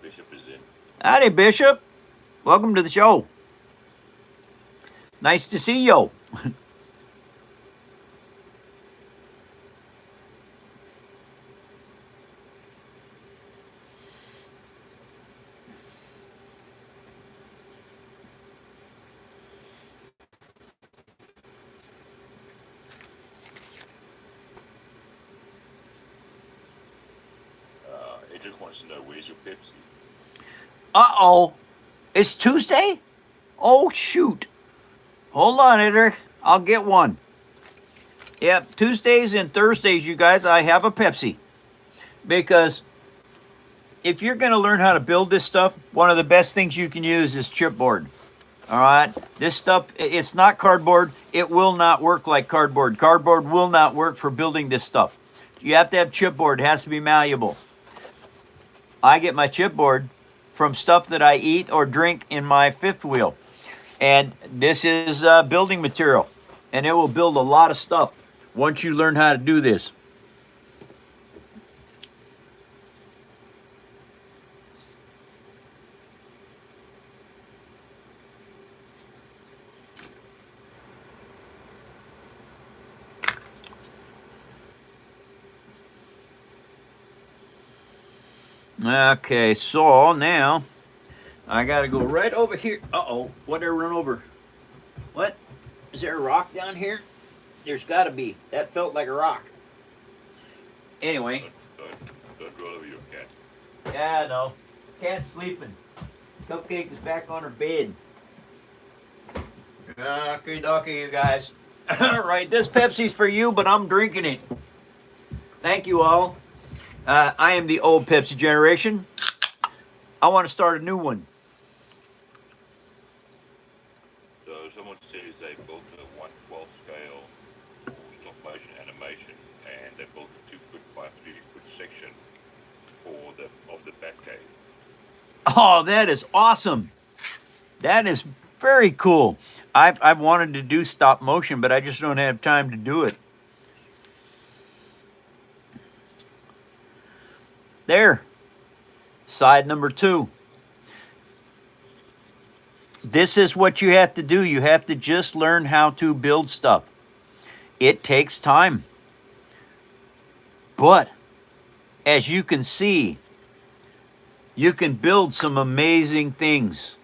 Bishop is in. Howdy, Bishop. Welcome to the show. Nice to see you. Edric wants to know, where's your Pepsi? Uh-oh. It's Tuesday? Oh, shoot. Hold on, Edric. I'll get one. Yep, Tuesdays and Thursdays, you guys, I have a Pepsi. Because if you're going to learn how to build this stuff, one of the best things you can use is chipboard. All right? This stuff, it's not cardboard. It will not work like cardboard. Cardboard will not work for building this stuff. You have to have chipboard. It has to be malleable. I get my chipboard from stuff that I eat or drink in my fifth wheel. And this is building material. And it will build a lot of stuff once you learn how to do this. Okay, so now I gotta go right over here. Uh-oh, what did I run over? What? Is there a rock down here? There's gotta be. That felt like a rock. Anyway. Don't roll over your cat. Yeah, no. Cat's sleeping. Cupcake is back on her bed. Okay, dokie, you guys. All right, this Pepsi's for you, but I'm drinking it. Thank you all. I am the old Pepsi generation. I want to start a new one. So someone says they built a 1/12 scale for stop motion animation, and they built a 2-foot by 3-foot section of the Batcave. Oh, that is awesome. That is very cool. I've wanted to do stop motion, but I just don't have time to do it. There. Side number 2. This is what you have to do. You have to just learn how to build stuff. It takes time. But as you can see, you can build some amazing things.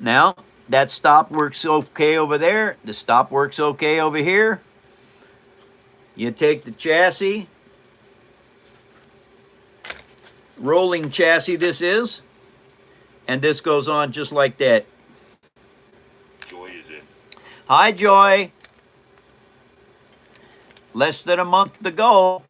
Now, that stop works okay over there. The stop works okay over here. You take the chassis, rolling chassis this is, and this goes on just like that. Joy is in. Hi, Joy. Less than a month to go.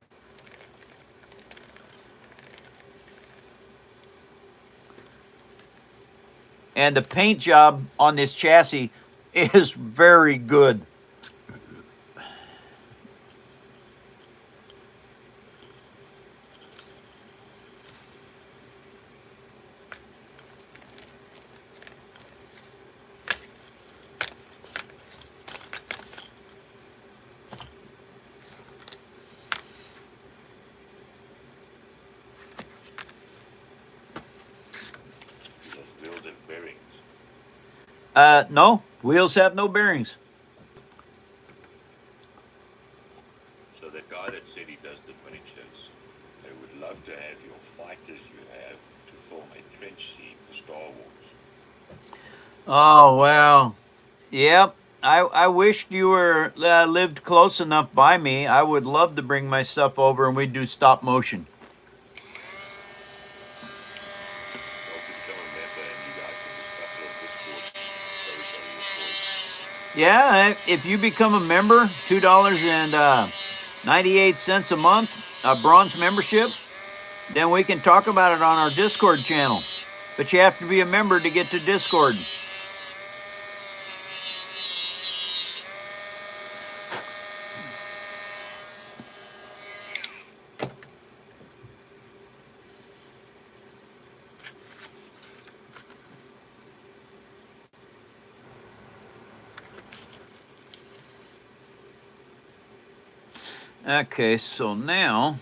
And the paint job on this chassis is very good. Wheels and bearings. No, wheels have no bearings. So the guy that said he does the miniatures, they would love to have your fighters you have to film a trench scene for Star Wars. Oh, well, yep. I wished you were lived close enough by me. I would love to bring my stuff over and we'd do stop motion. Yeah, if you become a member, $2.98 a month, a bronze membership, then we can talk about it on our Discord channel. But you have to be a member to get to Discord. Okay, so now